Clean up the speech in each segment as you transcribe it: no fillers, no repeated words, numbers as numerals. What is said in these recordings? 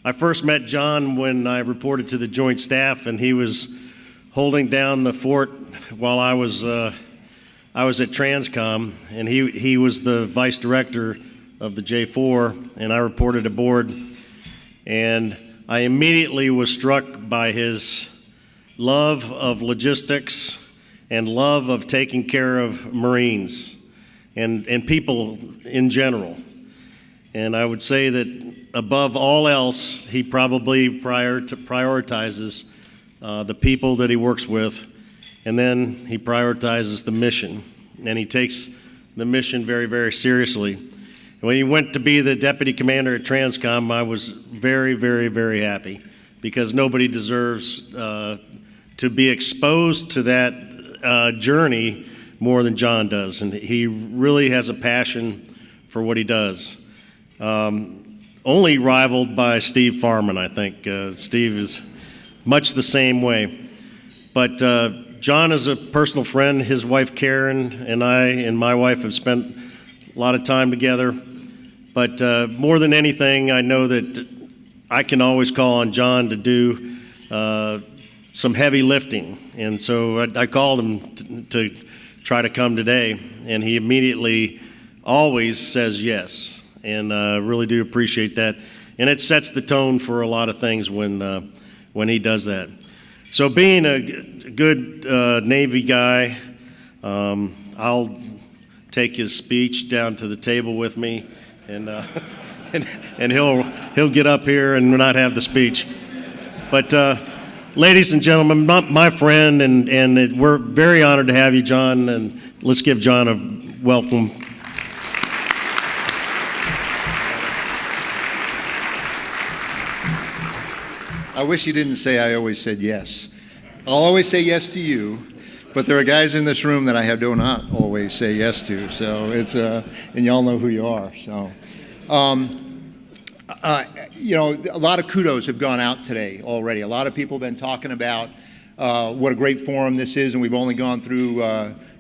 I first met John when I reported to the Joint Staff, and he was holding down the fort while I was at TRANSCOM, and he was the vice director of the J4, and I reported aboard. And I immediately was struck by his love of logistics and love of taking care of Marines and people in general. And I would say that above all else, he probably prioritizes the people that he works with, and then he prioritizes the mission. And he takes the mission very, very seriously. And when he went to be the deputy commander at TRANSCOM, I was very, very, very happy, because nobody deserves to be exposed to that journey more than John does. And he really has a passion for what he does. Only rivaled by Steve Farman, I think. Steve is much the same way. But John is a personal friend. His wife Karen and I and my wife have spent a lot of time together. But more than anything, I know that I can always call on John to do some heavy lifting. And so I called him to try to come today, and he immediately always says yes. And I really do appreciate that. And it sets the tone for a lot of things when he does that. So being a good Navy guy, I'll take his speech down to the table with me, and he'll get up here and not have the speech. But ladies and gentlemen, my friend, and we're very honored to have you, John, and let's give John a welcome. I wish you didn't say I always said yes. I'll always say yes to you, but there are guys in this room that I do not always say yes to. So it's and y'all know who you are. So, you know, a lot of kudos have gone out today already. A lot of people have been talking about what a great forum this is, and we've only gone through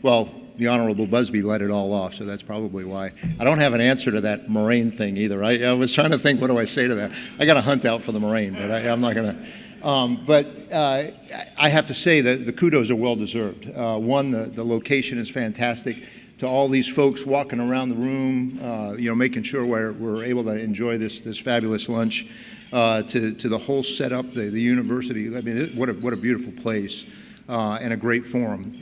well, the Honorable Busby let it all off, so that's probably why. I don't have an answer to that Moraine thing either. I was trying to think, what do I say to that? I got to hunt out for the Moraine, but I'm not going to. But I have to say that the kudos are well-deserved. One, the location is fantastic. To all these folks walking around the room, you know, making sure we're able to enjoy this fabulous lunch. To the whole setup, the university. I mean, what a beautiful place. And a great forum.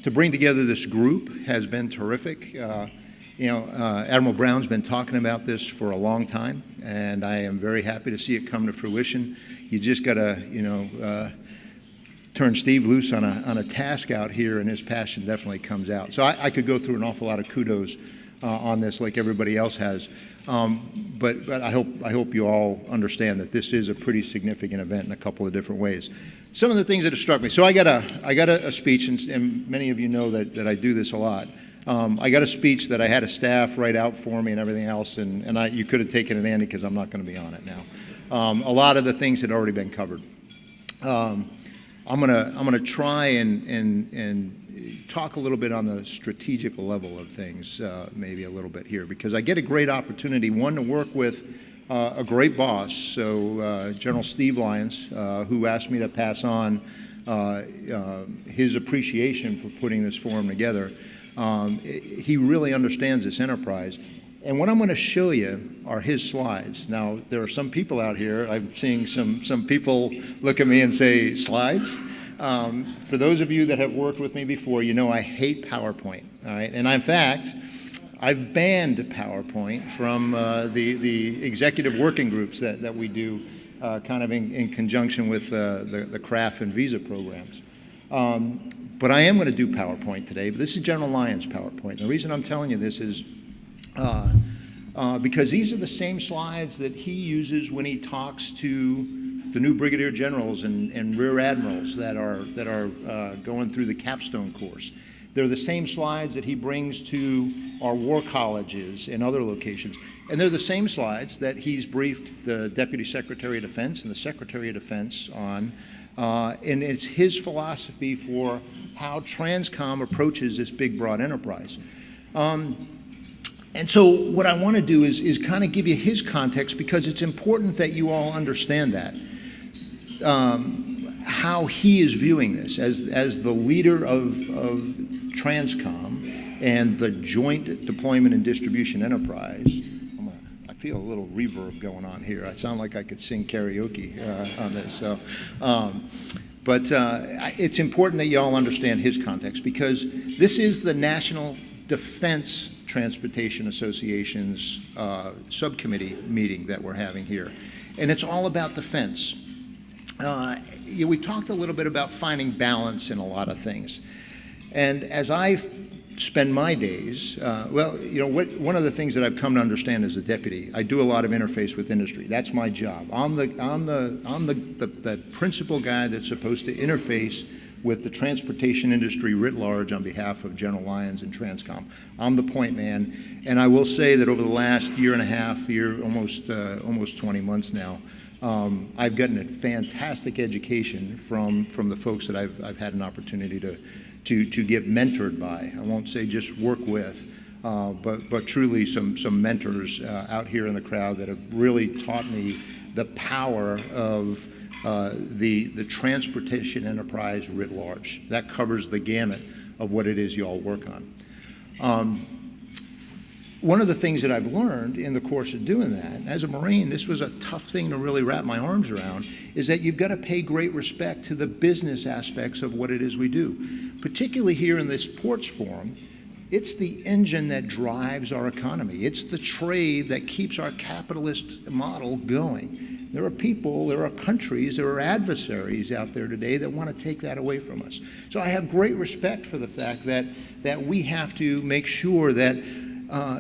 To bring together this group has been terrific. You know, Admiral Brown's been talking about this for a long time, and I am very happy to see it come to fruition. You just got to, you know, turn Steve loose on a task out here, and his passion definitely comes out. So I could go through an awful lot of kudos on this, like everybody else has. But I hope you all understand that this is a pretty significant event in a couple of different ways. Some of the things that have struck me. So I got a speech, and many of you know that I do this a lot. I got a speech that I had a staff write out for me and everything else, and you could have taken it, Andy, because I'm not going to be on it now. A lot of the things had already been covered. I'm gonna try and talk a little bit on the strategical level of things, maybe a little bit here, because I get a great opportunity, one, to work with a great boss, so General Steve Lyons, who asked me to pass on his appreciation for putting this forum together. He really understands this enterprise. And what I'm going to show you are his slides. Now, there are some people out here, I'm seeing some people look at me and say, slides? For those of you that have worked with me before, you know I hate PowerPoint, all right? And in fact, I've banned PowerPoint from the executive working groups that we do kind of in conjunction with the CRAF and visa programs. But I am going to do PowerPoint today, but this is General Lyons' PowerPoint. The reason I'm telling you this is because these are the same slides that he uses when he talks to the new brigadier generals and rear admirals that are going through the capstone course. They're the same slides that he brings to our war colleges and other locations. And they're the same slides that he's briefed the Deputy Secretary of Defense and the Secretary of Defense on. And it's his philosophy for how TRANSCOM approaches this big, broad enterprise. And so what I want to do is kind of give you his context, because it's important that you all understand that. How he is viewing this as the leader of TRANSCOM and the Joint Deployment and Distribution Enterprise. I feel a little reverb going on here. I sound like I could sing karaoke on this. So, but it's important that you all understand his context, because this is the National Defense Transportation Association's subcommittee meeting that we're having here. And it's all about defense. We talked a little bit about finding balance in a lot of things. And as I spend my days, one of the things that I've come to understand as a deputy, I do a lot of interface with industry. That's my job. I'm the principal guy that's supposed to interface with the transportation industry writ large on behalf of General Lyons and TRANSCOM. I'm the point man, and I will say that over the last year and a half, almost 20 months now, I've gotten a fantastic education from the folks that I've had an opportunity to get mentored by. I won't say just work with, but truly some mentors out here in the crowd that have really taught me the power of the transportation enterprise writ large. That covers the gamut of what it is you all work on. One of the things that I've learned in the course of doing that, and as a Marine, this was a tough thing to really wrap my arms around, is that you've got to pay great respect to the business aspects of what it is we do. Particularly here in this Ports Forum, it's the engine that drives our economy. It's the trade that keeps our capitalist model going. There are people, there are countries, there are adversaries out there today that want to take that away from us. So I have great respect for the fact that we have to make sure that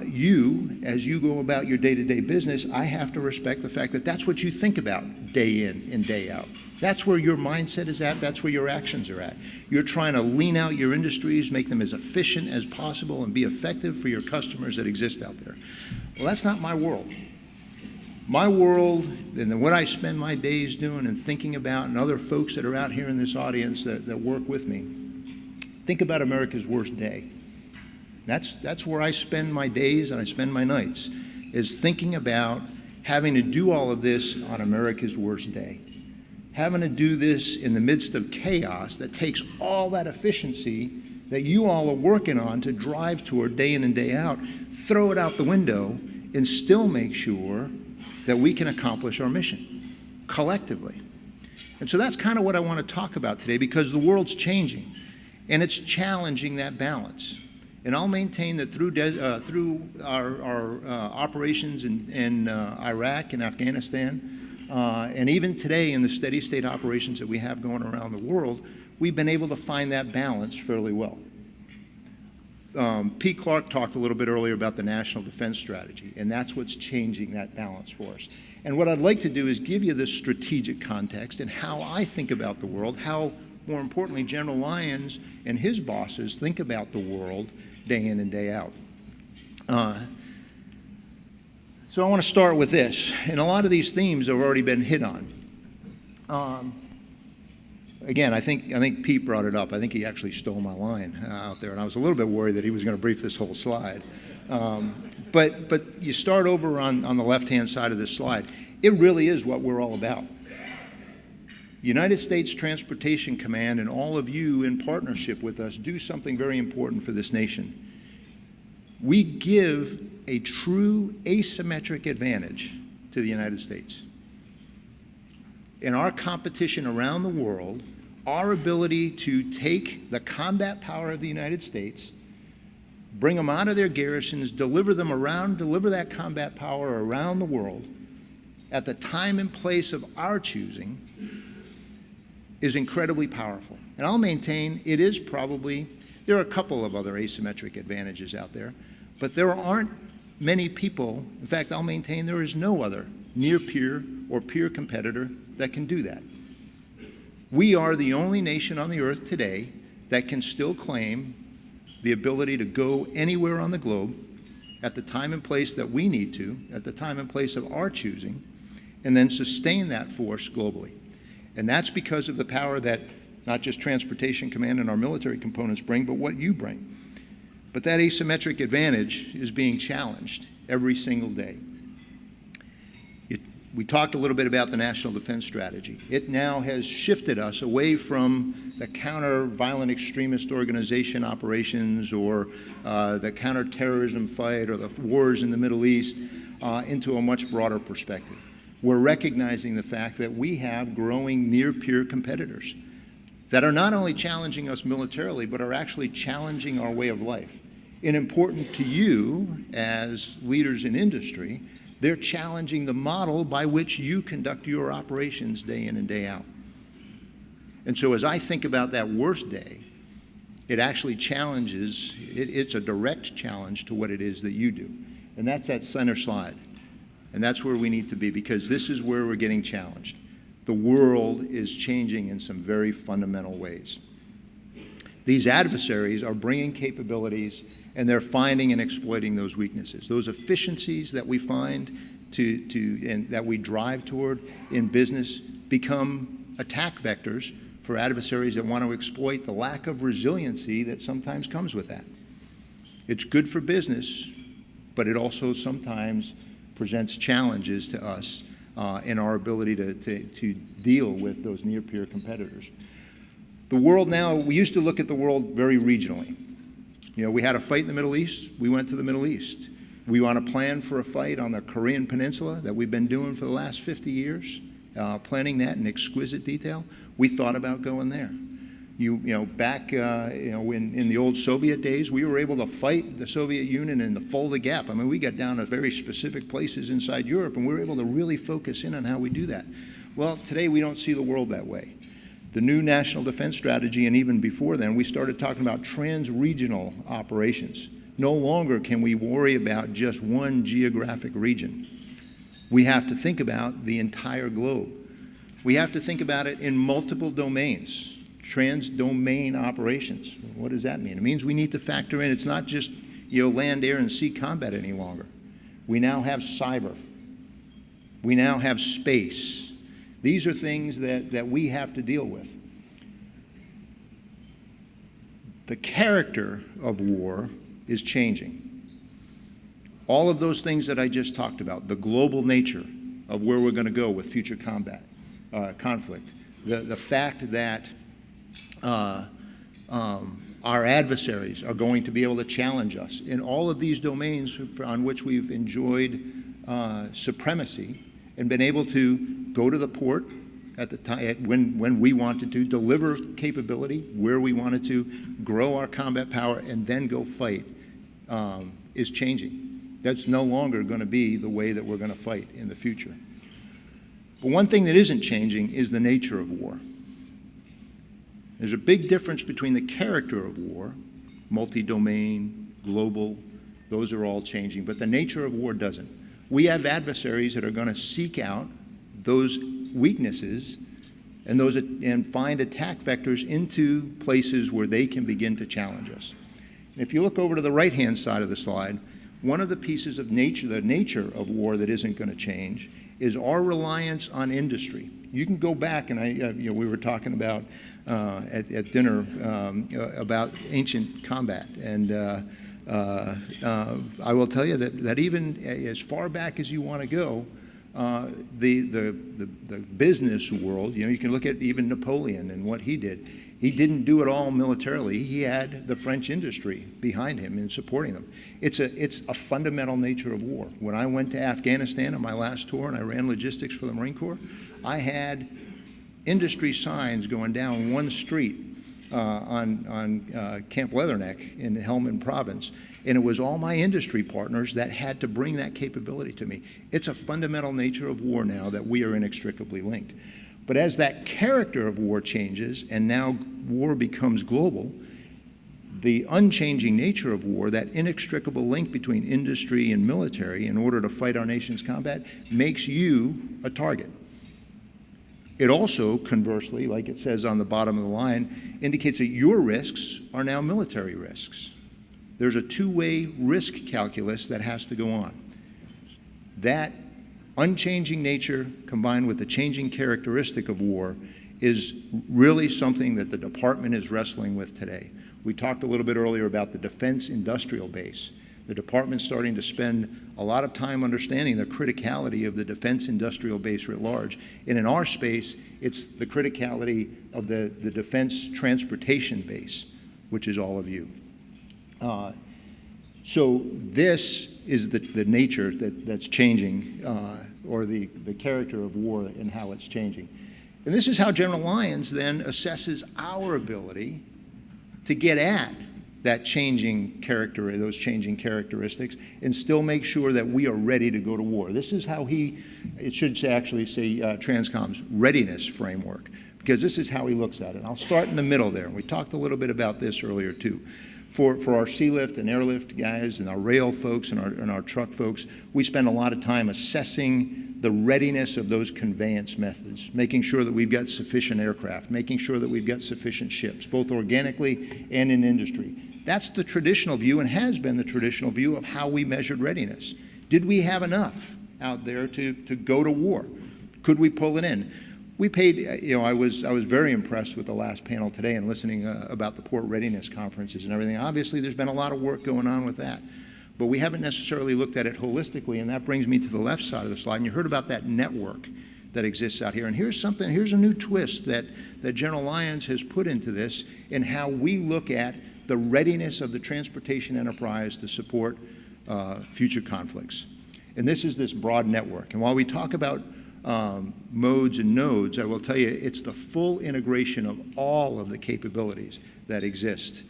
you, as you go about your day-to-day business, I have to respect the fact that that's what you think about day in and day out. That's where your mindset is at. That's where your actions are at. You're trying to lean out your industries, make them as efficient as possible, and be effective for your customers that exist out there. Well, that's not my world. My world, and what I spend my days doing and thinking about, and other folks that are out here in this audience that work with me, think about America's worst day. That's where I spend my days and I spend my nights, is thinking about having to do all of this on America's worst day. Having to do this in the midst of chaos that takes all that efficiency that you all are working on to drive toward day in and day out, throw it out the window, and still make sure that we can accomplish our mission collectively. And so that's kind of what I want to talk about today, because the world's changing and it's challenging that balance. And I'll maintain that through our operations in Iraq and Afghanistan, and even today in the steady state operations that we have going around the world, we've been able to find that balance fairly well. Pete Clark talked a little bit earlier about the National Defense Strategy, and that's what's changing that balance for us. And what I'd like to do is give you this strategic context and how I think about the world, how, more importantly, General Lyons and his bosses think about the world day in and day out. So I want to start with this, and a lot of these themes have already been hit on. Again, I think Pete brought it up. I think he actually stole my line out there, and I was a little bit worried that he was going to brief this whole slide. But you start over on the left-hand side of this slide. It really is what we're all about. United States Transportation Command and all of you in partnership with us do something very important for this nation. We give a true asymmetric advantage to the United States. In our competition around the world, our ability to take the combat power of the United States, bring them out of their garrisons, deliver that combat power around the world at the time and place of our choosing, is incredibly powerful. And I'll maintain it is probably, there are a couple of other asymmetric advantages out there, but there aren't many people, in fact, I'll maintain there is no other near peer or peer competitor that can do that. We are the only nation on the earth today that can still claim the ability to go anywhere on the globe at the time and place that we need to, at the time and place of our choosing, and then sustain that force globally. And that's because of the power that not just Transportation Command and our military components bring, but what you bring. But that asymmetric advantage is being challenged every single day. We talked a little bit about the National Defense Strategy. It now has shifted us away from the counter-violent extremist organization operations or the counterterrorism fight or the wars in the Middle East into a much broader perspective. We're recognizing the fact that we have growing near-peer competitors that are not only challenging us militarily, but are actually challenging our way of life. And important to you as leaders in industry, they're challenging the model by which you conduct your operations day in and day out. And so as I think about that worst day, it actually challenges, it's a direct challenge to what it is that you do. And that's that center slide. And that's where we need to be, because this is where we're getting challenged. The world is changing in some very fundamental ways. These adversaries are bringing capabilities, and they're finding and exploiting those weaknesses. Those efficiencies that we find and that we drive toward in business become attack vectors for adversaries that want to exploit the lack of resiliency that sometimes comes with that. It's good for business, but it also sometimes presents challenges to us in our ability to deal with those near-peer competitors. The world now, we used to look at the world very regionally. You know, we had a fight in the Middle East, we went to the Middle East. We want to plan for a fight on the Korean Peninsula that we've been doing for the last 50 years, planning that in exquisite detail. We thought about going there. Back in the old Soviet days, we were able to fight the Soviet Union in the Fulda Gap. I mean, we got down to very specific places inside Europe, and we were able to really focus in on how we do that. Well, today we don't see the world that way. The new National Defense Strategy, and even before then, we started talking about trans-regional operations. No longer can we worry about just one geographic region. We have to think about the entire globe. We have to think about it in multiple domains, trans-domain operations. What does that mean? It means we need to factor in, it's not just land, air, and sea combat any longer. We now have cyber. We now have space. These are things that we have to deal with. The character of war is changing. All of those things that I just talked about, the global nature of where we're going to go with future conflict, the fact that our adversaries are going to be able to challenge us in all of these domains on which we've enjoyed supremacy and been able to go to the port at the time when we wanted to, deliver capability where we wanted to, grow our combat power, and then go fight is changing. That's no longer going to be the way that we're going to fight in the future. But one thing that isn't changing is the nature of war. There's a big difference between the character of war, multi-domain, global, those are all changing, but the nature of war doesn't. We have adversaries that are going to seek out those weaknesses and find attack vectors into places where they can begin to challenge us. And if you look over to the right-hand side of the slide, one of the pieces of nature, the nature of war that isn't going to change, is our reliance on industry. You can go back, and we were talking about at dinner about ancient combat, and I will tell you that even as far back as you want to go, the business world, you can look at even Napoleon and what he did. He didn't do it all militarily. He had the French industry behind him in supporting them. It's a fundamental nature of war. When I went to Afghanistan on my last tour and I ran logistics for the Marine Corps, I had industry signs going down one street on Camp Leatherneck in the Helmand province, and it was all my industry partners that had to bring that capability to me. It's a fundamental nature of war now that we are inextricably linked. But as that character of war changes and now war becomes global, the unchanging nature of war, that inextricable link between industry and military in order to fight our nation's combat, makes you a target. It also, conversely, like it says on the bottom of the line, indicates that your risks are now military risks. There's a two-way risk calculus that has to go on. That unchanging nature combined with the changing characteristic of war is really something that the department is wrestling with today. We talked a little bit earlier about the defense industrial base. The department's starting to spend a lot of time understanding the criticality of the defense industrial base writ large. And in our space, it's the criticality of the defense transportation base, which is all of you. So this is the nature that's changing, or the character of war and how it's changing. And this is how General Lyons then assesses our ability to get at that changing character, those changing characteristics, and still make sure that we are ready to go to war. This is how it should actually say TRANSCOM's readiness framework, because this is how he looks at it. And I'll start in the middle there. And we talked a little bit about this earlier too. For our sea lift and airlift guys and our rail folks and our truck folks, we spend a lot of time assessing the readiness of those conveyance methods, making sure that we've got sufficient aircraft, making sure that we've got sufficient ships, both organically and in industry. That's the traditional view, and has been the traditional view, of how we measured readiness. Did we have enough out there to go to war? Could we pull it in? We paid, I was very impressed with the last panel today and listening about the port readiness conferences and everything. Obviously, there's been a lot of work going on with that, but we haven't necessarily looked at it holistically, and that brings me to the left side of the slide. And you heard about that network that exists out here. And here's a new twist that General Lyons has put into this, in how we look at the readiness of the transportation enterprise to support future conflicts. And this is this broad network. And while we talk about modes and nodes, I will tell you it's the full integration of all of the capabilities that exist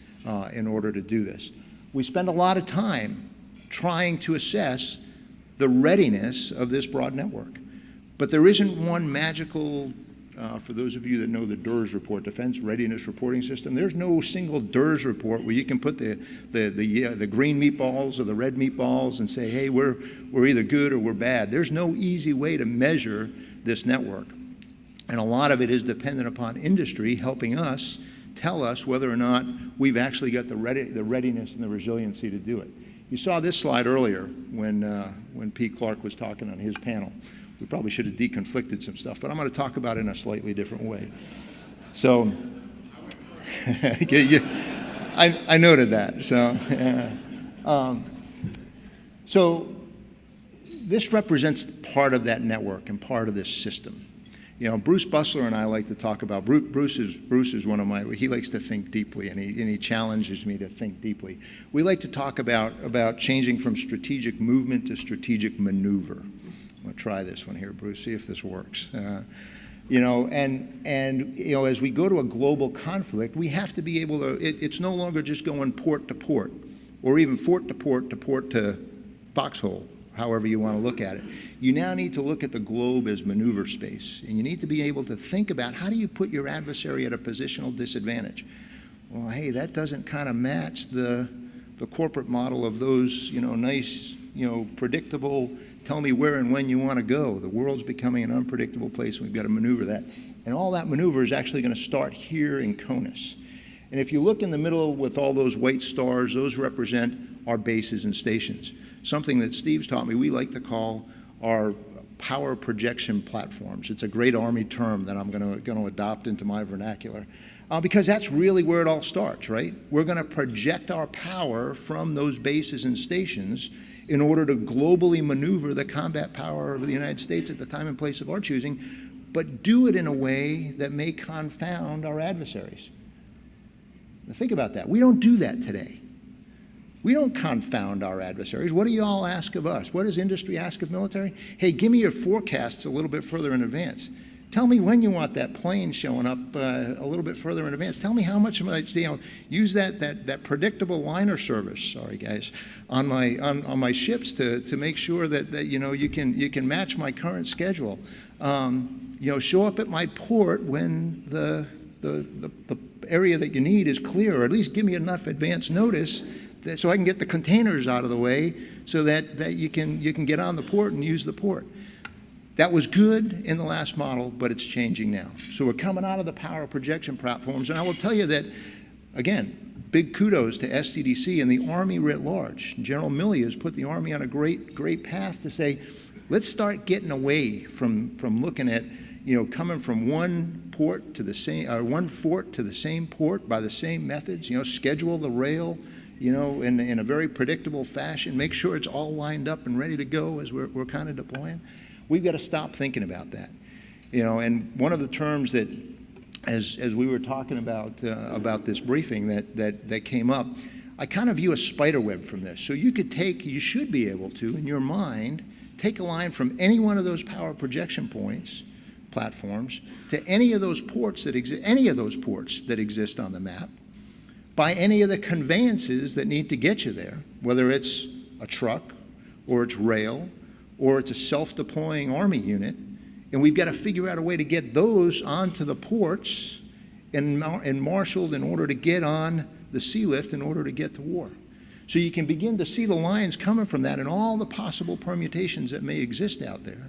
in order to do this. We spend a lot of time trying to assess the readiness of this broad network. But there isn't one magical, for those of you that know the DRS report, Defense Readiness Reporting System, there's no single DRS report where you can put the green meatballs or the red meatballs and say, hey, we're either good or we're bad. There's no easy way to measure this network. And a lot of it is dependent upon industry helping us tell us whether or not we've actually got the readiness and the resiliency to do it. You saw this slide earlier when Pete Clark was talking on his panel. We probably should have deconflicted some stuff, but I'm going to talk about it in a slightly different way. So, I noted that. So this represents part of that network and part of this system. Bruce Bussler and I like to talk about, Bruce is one of my, he likes to think deeply, and he challenges me to think deeply. We like to talk about changing from strategic movement to strategic maneuver. I'm going to try this one here, Bruce, see if this works. As we go to a global conflict, we have to be able to, it's no longer just going port to port, or even fort to port to foxhole, however you want to look at it. You now need to look at the globe as maneuver space, and you need to be able to think about, how do you put your adversary at a positional disadvantage? Well, hey, that doesn't kind of match the corporate model of those, nice, predictable, tell me where and when you want to go. The world's becoming an unpredictable place, and we've got to maneuver that. And all that maneuver is actually going to start here in CONUS. And if you look in the middle with all those white stars, those represent our bases and stations. Something that Steve's taught me we like to call our power projection platforms. It's a great Army term that I'm going to adopt into my vernacular, because that's really where it all starts, right? We're going to project our power from those bases and stations in order to globally maneuver the combat power of the United States at the time and place of our choosing, but do it in a way that may confound our adversaries. Now think about that. We don't do that today. We don't confound our adversaries. What do you all ask of us? What does industry ask of military? Hey, give me your forecasts a little bit further in advance. Tell me when you want that plane showing up a little bit further in advance. Tell me how much, use that predictable liner service, sorry guys, on my ships to make sure that you can match my current schedule. Show up at my port when the area that you need is clear, or at least give me enough advance notice so I can get the containers out of the way so that you can get on the port and use the port. That was good in the last model, but it's changing now. So we're coming out of the power projection platforms, and I will tell you that, again, big kudos to STDC and the Army writ large. General Milley has put the Army on a great path to say, Let's start getting away from looking at, coming from one port to the same, one fort to the same port by the same methods. Schedule the rail, in a very predictable fashion. Make sure it's all lined up and ready to go as we're kind of deploying. We've got to stop thinking about that. And one of the terms that, as we were talking about this briefing that came up, I kind of view a spider web from this. So you should be able to, in your mind, take a line from any one of those power projection platforms to any of those ports that exist on the map, by any of the conveyances that need to get you there, whether it's a truck or it's rail or it's a self-deploying Army unit, and we've got to figure out a way to get those onto the ports and marshaled in order to get on the sea lift in order to get to war. So you can begin to see the lines coming from that and all the possible permutations that may exist out there.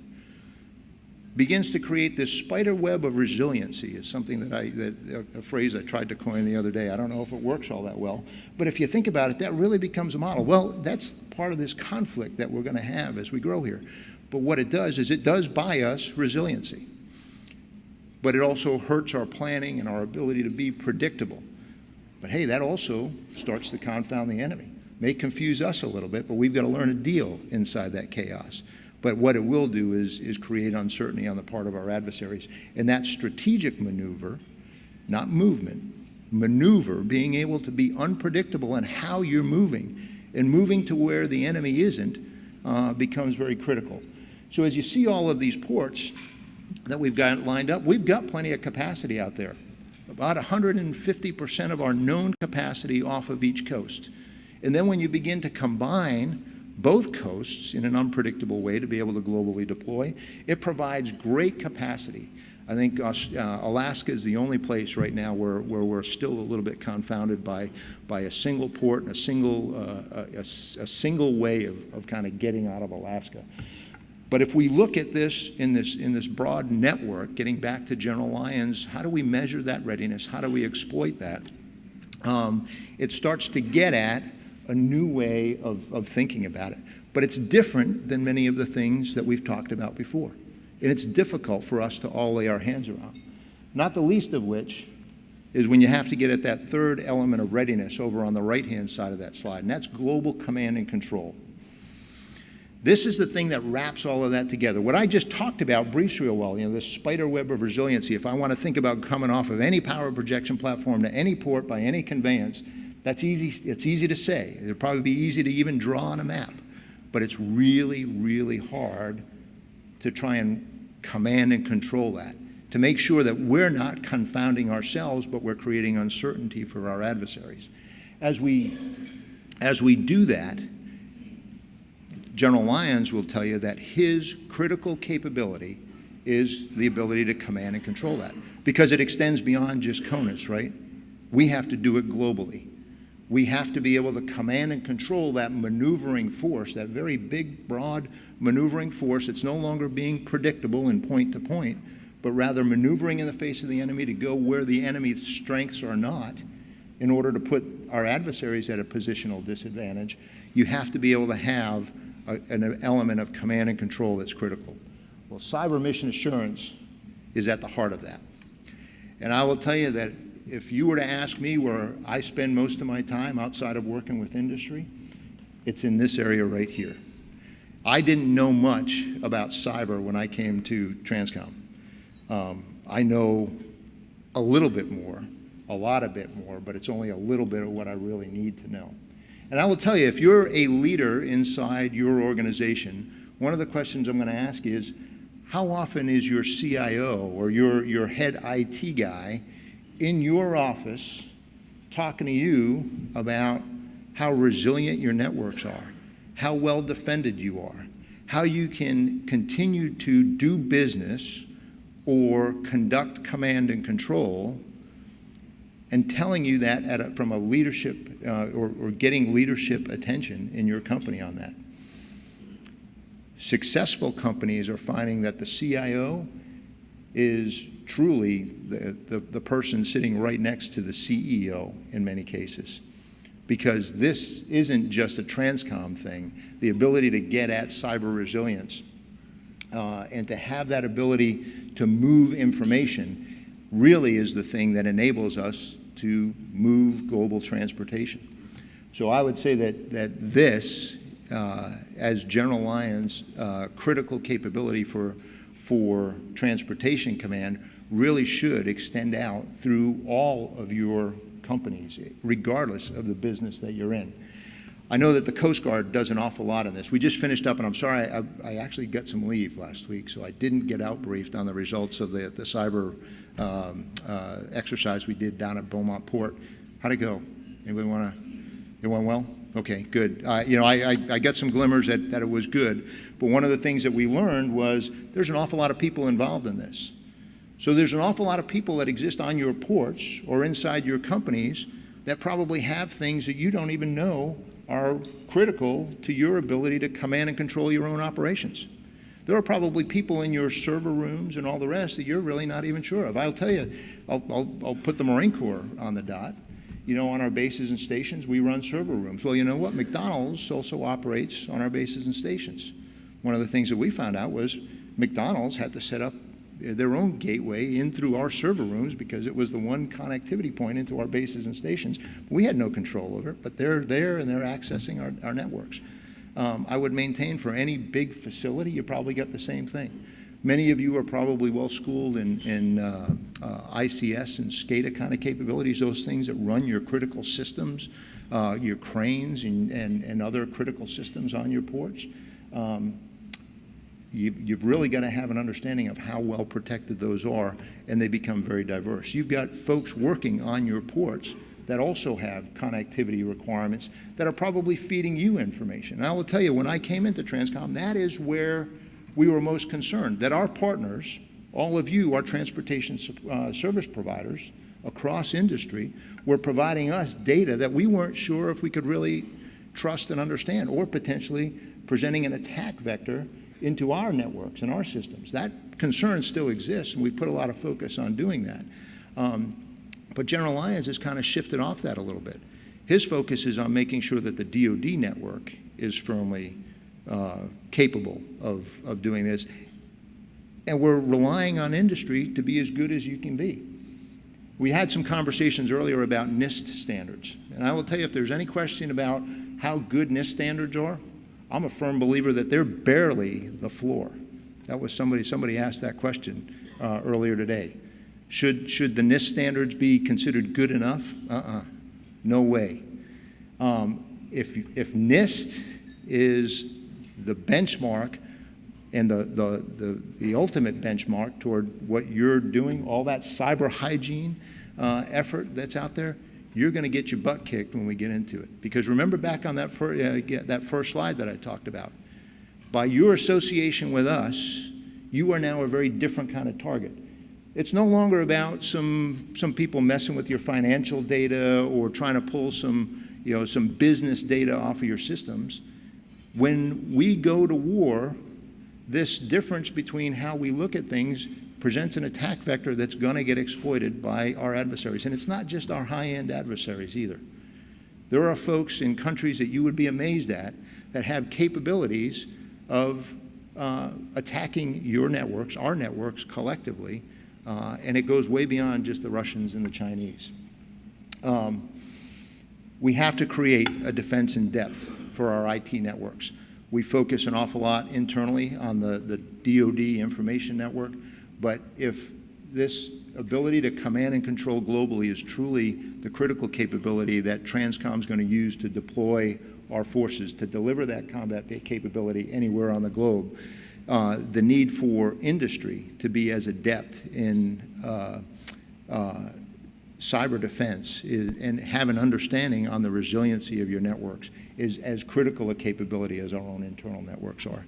Begins to create this spider web of resiliency is something a phrase I tried to coin the other day. I don't know if it works all that well, but if you think about it, that really becomes a model. Well, that's part of this conflict that we're going to have as we grow here. But what it does is it does buy us resiliency, but it also hurts our planning and our ability to be predictable. But hey, that also starts to confound the enemy. May confuse us a little bit, but we've got to learn to deal inside that chaos. But what it will do is create uncertainty on the part of our adversaries. And that strategic maneuver, not movement, maneuver, being able to be unpredictable in how you're moving and moving to where the enemy isn't, becomes very critical. So as you see all of these ports that we've got lined up, we've got plenty of capacity out there. About 150% of our known capacity off of each coast. And then when you begin to combine both coasts in an unpredictable way to be able to globally deploy, it provides great capacity. I think Alaska is the only place right now where we're still a little bit confounded by a single port and a single way of kind of getting out of Alaska. But if we look at this in this broad network, getting back to General Lyons, how do we measure that readiness? How do we exploit that? It starts to get at a new way of thinking about it. But it's different than many of the things that we've talked about before. And it's difficult for us to all lay our hands around. Not the least of which is when you have to get at that third element of readiness over on the right-hand side of that slide, and that's global command and control. This is the thing that wraps all of that together. What I just talked about briefs real well, this spider web of resiliency. If I want to think about coming off of any power projection platform to any port by any conveyance, that's easy. It's easy to say. It'll probably be easy to even draw on a map, but it's really, really hard to try and command and control that, to make sure that we're not confounding ourselves, but we're creating uncertainty for our adversaries. As we do that, General Lyons will tell you that his critical capability is the ability to command and control that, because it extends beyond just CONUS, right? We have to do it globally. We have to be able to command and control that maneuvering force, that very big, broad maneuvering force that's no longer being predictable in point to point, but rather maneuvering in the face of the enemy to go where the enemy's strengths are not in order to put our adversaries at a positional disadvantage. You have to be able to have an element of command and control that's critical. Well, cyber mission assurance is at the heart of that. And I will tell you that if you were to ask me where I spend most of my time outside of working with industry, it's in this area right here. I didn't know much about cyber when I came to TRANSCOM. I know a little bit more, a lot a bit more, but it's only a little bit of what I really need to know. And I will tell you, if you're a leader inside your organization, one of the questions I'm going to ask is, how often is your CIO or your head IT guy in your office talking to you about how resilient your networks are, how well defended you are, how you can continue to do business or conduct command and control, and telling you that from a leadership or getting leadership attention in your company on that. Successful companies are finding that the CIO is truly the person sitting right next to the CEO in many cases, because this isn't just a TRANSCOM thing. The ability to get at cyber resilience and to have that ability to move information really is the thing that enables us to move global transportation. So I would say that this, as General Lyon's critical capability for Transportation Command, really should extend out through all of your companies, regardless of the business that you're in. I know that the Coast Guard does an awful lot on this. We just finished up, and I'm sorry, I actually got some leave last week, so I didn't get out briefed on the results of the cyber exercise we did down at Beaumont Port. How'd it go? Anybody want to? It went well? Okay, good. You know, I got some glimmers that it was good, but one of the things that we learned was there's an awful lot of people involved in this. So there's an awful lot of people that exist on your ports or inside your companies that probably have things that you don't even know are critical to your ability to command and control your own operations. There are probably people in your server rooms and all the rest that you're really not even sure of. I'll tell you, I'll put the Marine Corps on the dot. You know, on our bases and stations, we run server rooms. Well, you know what? McDonald's also operates on our bases and stations. One of the things that we found out was McDonald's had to set up their own gateway in through our server rooms because it was the one connectivity point into our bases and stations. We had no control over it, but they're there and they're accessing our networks. I would maintain for any big facility, you probably got the same thing. Many of you are probably well schooled in ICS and SCADA kind of capabilities, those things that run your critical systems, your cranes and other critical systems on your ports. You've really got to have an understanding of how well protected those are, and they become very diverse. You've got folks working on your ports that also have connectivity requirements that are probably feeding you information. And I will tell you, when I came into Transcom, that is where we were most concerned, that our partners, all of you, our transportation service providers across industry, were providing us data that we weren't sure if we could really trust and understand, or potentially presenting an attack vector into our networks and our systems. That concern still exists, and we put a lot of focus on doing that. But General Lyons has kind of shifted off that a little bit. His focus is on making sure that the DoD network is firmly capable of doing this. And we're relying on industry to be as good as you can be. We had some conversations earlier about NIST standards. And I will tell you, if there's any question about how good NIST standards are, I'm a firm believer that they're barely the floor. That was somebody asked that question earlier today. Should the NIST standards be considered good enough? No way. If NIST is the benchmark and the ultimate benchmark toward what you're doing, all that cyber hygiene effort that's out there, you're going to get your butt kicked when we get into it. Because remember back on that first slide that I talked about, by your association with us, you are now a very different kind of target. It's no longer about some people messing with your financial data or trying to pull some business data off of your systems. When we go to war, this difference between how we look at things presents an attack vector that's going to get exploited by our adversaries. And it's not just our high-end adversaries either. There are folks in countries that you would be amazed at that have capabilities of attacking your networks, our networks collectively, and it goes way beyond just the Russians and the Chinese. We have to create a defense in depth for our IT networks. We focus an awful lot internally on the DoD information network, but if this ability to command and control globally is truly the critical capability that Transcom is going to use to deploy our forces to deliver that combat capability anywhere on the globe, the need for industry to be as adept in cyber defense and have an understanding on the resiliency of your networks is as critical a capability as our own internal networks are.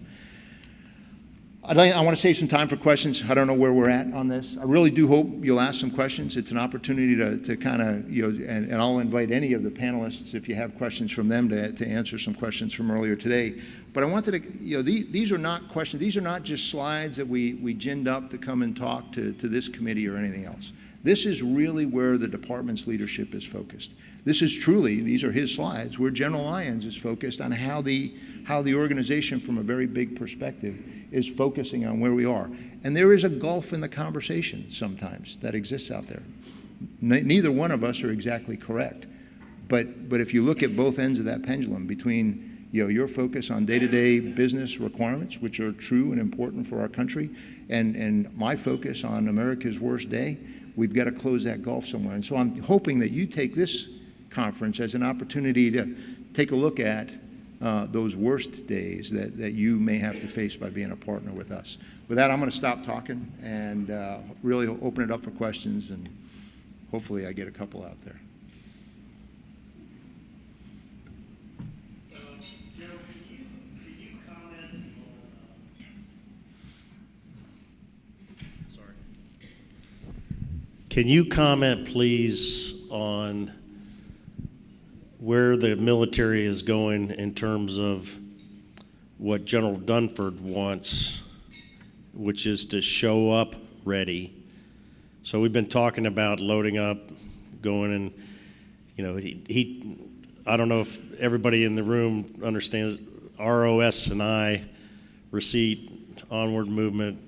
I want to save some time for questions. I don't know where we're at on this. I really do hope you'll ask some questions. It's an opportunity to kind of, and I'll invite any of the panelists, if you have questions from them, to answer some questions from earlier today. But I wanted to, these are not questions. These are not just slides that we ginned up to come and talk to this committee or anything else. This is really where the department's leadership is focused. This is truly, these are his slides, where General Lyons is focused on how the organization from a very big perspective is focusing on where we are. And there is a gulf in the conversation sometimes that exists out there. Neither one of us are exactly correct. But if you look at both ends of that pendulum between your focus on day-to-day business requirements, which are true and important for our country, and my focus on America's worst day, we've got to close that gulf somewhere. And so I'm hoping that you take this conference as an opportunity to take a look at those worst days that you may have to face by being a partner with us. With that, I'm going to stop talking and really open it up for questions, and hopefully I get a couple out there. Joe, could you comment on, sorry. Can you comment, please, on where the military is going in terms of what General Dunford wants, which is to show up ready? So we've been talking about loading up, going, and I don't know if everybody in the room understands ROS&I, receipt, onward movement,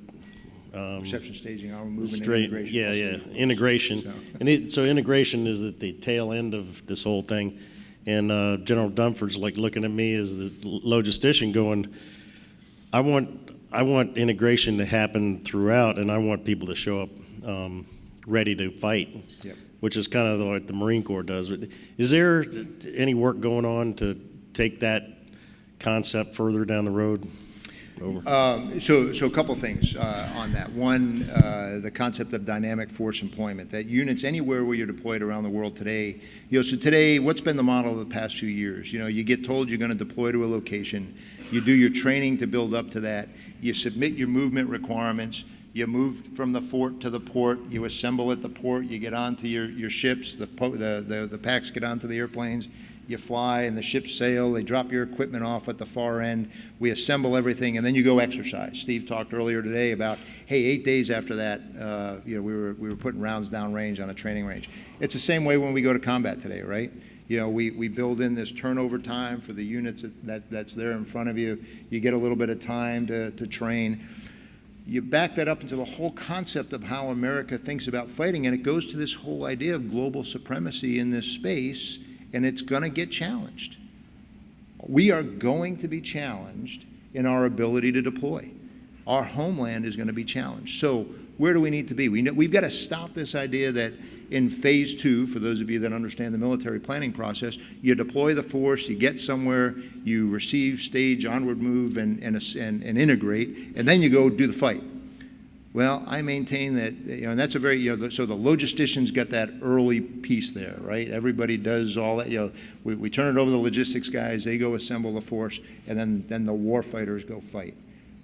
Reception, staging, onward movement, straight, integration. Integration. So integration is at the tail end of this whole thing. And General Dunford's like looking at me as the logistician going, I want integration to happen throughout, and I want people to show up ready to fight, Yep. which is kind of like the Marine Corps does. But is there any work going on to take that concept further down the road? Over. So a couple things on that. One, the concept of dynamic force employment, that units anywhere where you're deployed around the world today, so today, what's been the model of the past few years? You get told you're going to deploy to a location, you do your training to build up to that, you submit your movement requirements, you move from the fort to the port, you assemble at the port, you get onto your ships, the packs get onto the airplanes, you fly and the ships sail, they drop your equipment off at the far end, we assemble everything, and then you go exercise. Steve talked earlier today about, hey, 8 days after that, we were putting rounds down range on a training range. It's the same way when we go to combat today, right? We build in this turnover time for the units that's there in front of you. You get a little bit of time to train. You back that up into the whole concept of how America thinks about fighting, and it goes to this whole idea of global supremacy in this space, and it's going to get challenged. We are going to be challenged in our ability to deploy. Our homeland is going to be challenged. So where do we need to be? We've got to stop this idea that in phase 2, for those of you that understand the military planning process, you deploy the force, you get somewhere, you receive, stage, onward move, and integrate, and then you go do the fight. Well, I maintain that, and that's a very, so the logisticians get that early piece there, right? Everybody does all that, we turn it over to the logistics guys, they go assemble the force, and then the war fighters go fight.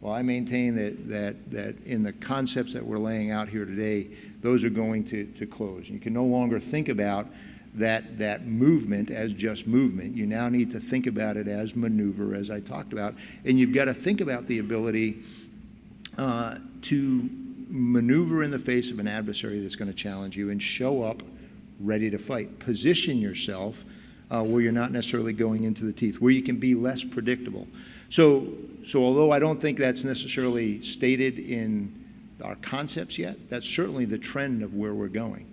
Well, I maintain that in the concepts that we're laying out here today, those are going to close. You can no longer think about that movement as just movement. You now need to think about it as maneuver, as I talked about, and you've got to think about the ability to maneuver in the face of an adversary that's going to challenge you and show up ready to fight. Position yourself where you're not necessarily going into the teeth, where you can be less predictable. So although I don't think that's necessarily stated in our concepts yet, that's certainly the trend of where we're going,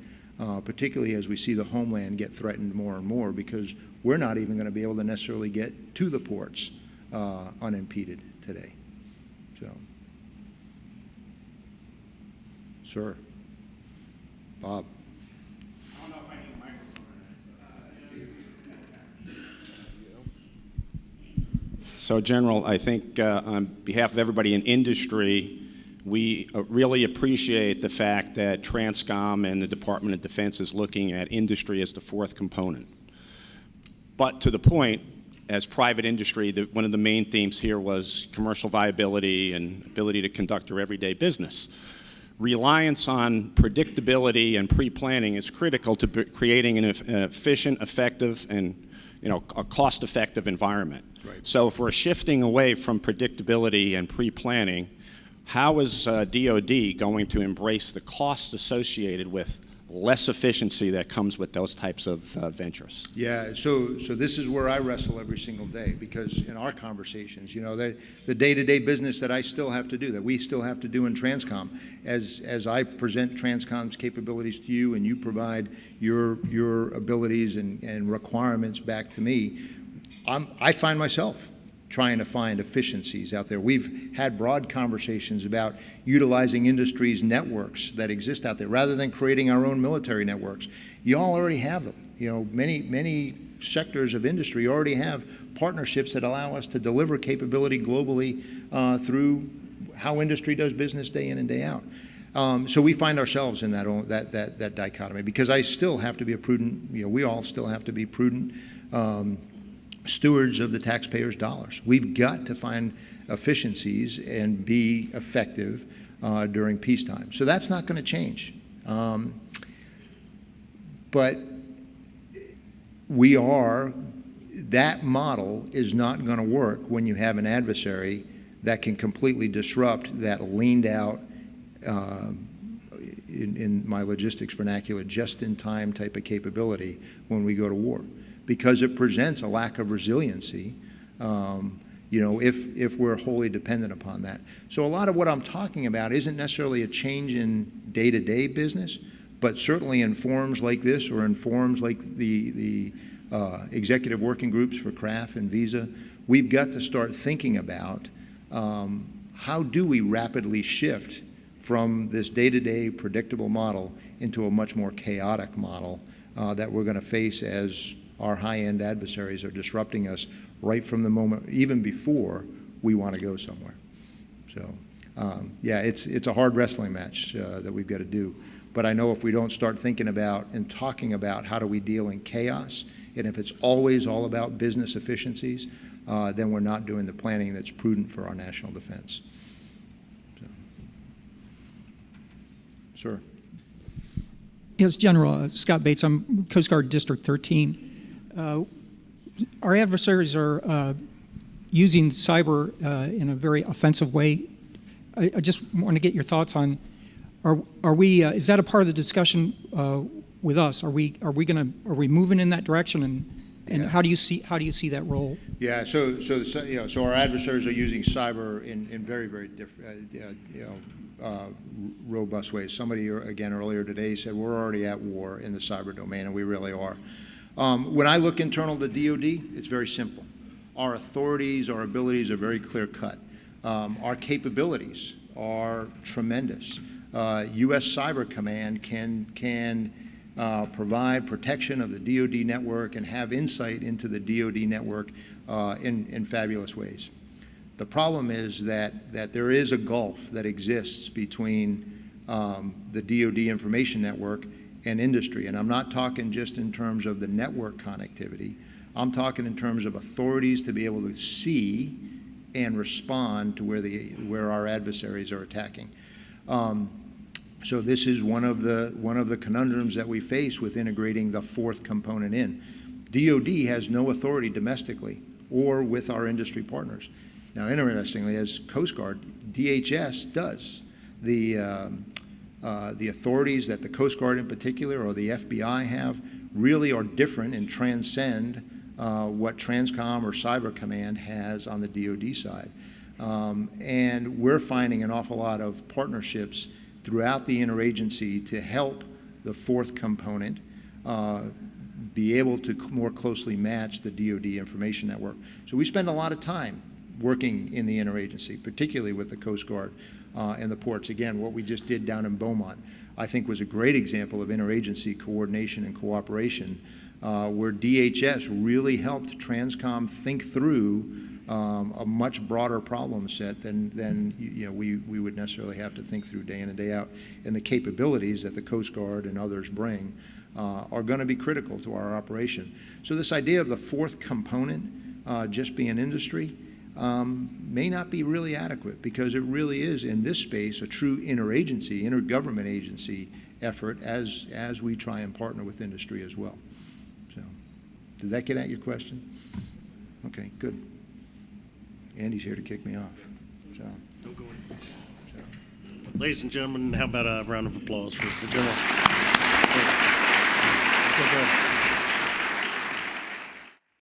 particularly as we see the homeland get threatened more and more, because we're not even going to be able to necessarily get to the ports unimpeded today. So. Sir. Bob. I don't know if I need a microphone. So, General, I think on behalf of everybody in industry, we really appreciate the fact that TRANSCOM and the Department of Defense is looking at industry as the fourth component. But to the point, as private industry, one of the main themes here was commercial viability and ability to conduct our everyday business. Reliance on predictability and pre-planning is critical to creating an efficient, effective, and a cost-effective environment. Right. So if we're shifting away from predictability and pre-planning, how is DOD going to embrace the costs associated with less efficiency that comes with those types of ventures. Yeah, so this is where I wrestle every single day, because in our conversations, the day-to-day business that I still have to do, that we still have to do in TRANSCOM, as I present TRANSCOM's capabilities to you and you provide your abilities and requirements back to me, I find myself trying to find efficiencies out there. We've had broad conversations about utilizing industry's networks that exist out there rather than creating our own military networks. You all already have them. Many sectors of industry already have partnerships that allow us to deliver capability globally through how industry does business day in and day out. So we find ourselves in that dichotomy, because I still have to be a prudent, we all still have to be prudent stewards of the taxpayers' dollars. We've got to find efficiencies and be effective during peacetime. So that's not going to change. But that model is not going to work when you have an adversary that can completely disrupt that leaned out, in my logistics vernacular, just-in-time type of capability when we go to war, because it presents a lack of resiliency, if we're wholly dependent upon that. So a lot of what I'm talking about isn't necessarily a change in day-to-day business, but certainly in forums like this, or in forums like the executive working groups for CRAF and Visa, we've got to start thinking about how do we rapidly shift from this day-to-day predictable model into a much more chaotic model that we're going to face as our high-end adversaries are disrupting us right from the moment, even before we want to go somewhere. So, yeah, it's a hard wrestling match that we've got to do. But I know if we don't start thinking about and talking about how do we deal in chaos, and if it's always all about business efficiencies, then we're not doing the planning that's prudent for our national defense. So. Sir. Yes, General Scott Bates. I'm Coast Guard District 13. Our adversaries are using cyber in a very offensive way. I just want to get your thoughts on: are we? Is that a part of the discussion with us? Are we moving in that direction? And how do you see that role? Yeah. So our adversaries are using cyber in very, very different, robust ways. Somebody again earlier today said we're already at war in the cyber domain, and we really are. When I look internal to DoD, it's very simple. Our authorities, our abilities are very clear-cut. Our capabilities are tremendous. U.S. Cyber Command can provide protection of the DoD network and have insight into the DoD network in fabulous ways. The problem is that there is a gulf that exists between the DoD information network and industry. And I'm not talking just in terms of the network connectivity. I'm talking in terms of authorities to be able to see and respond to where our adversaries are attacking. So this is one of the conundrums that we face with integrating the fourth component in. DoD has no authority domestically or with our industry partners. Now, interestingly, as Coast Guard, DHS does. The authorities that the Coast Guard in particular, or the FBI have, really are different and transcend what TRANSCOM or Cyber Command has on the DoD side. And we're finding an awful lot of partnerships throughout the interagency to help the fourth component be able to more closely match the DoD information network. So we spend a lot of time working in the interagency, particularly with the Coast Guard and the ports. Again, what we just did down in Beaumont, I think, was a great example of interagency coordination and cooperation, where DHS really helped TRANSCOM think through a much broader problem set than we would necessarily have to think through day in and day out. And the capabilities that the Coast Guard and others bring are going to be critical to our operation. So this idea of the fourth component just being industry may not be really adequate, because it really is, in this space, a true interagency, intergovernment agency effort as we try and partner with industry as well. So, did that get at your question? Okay, good. Andy's here to kick me off. So. Don't go in. Ladies and gentlemen, how about a round of applause for the General? Good, good.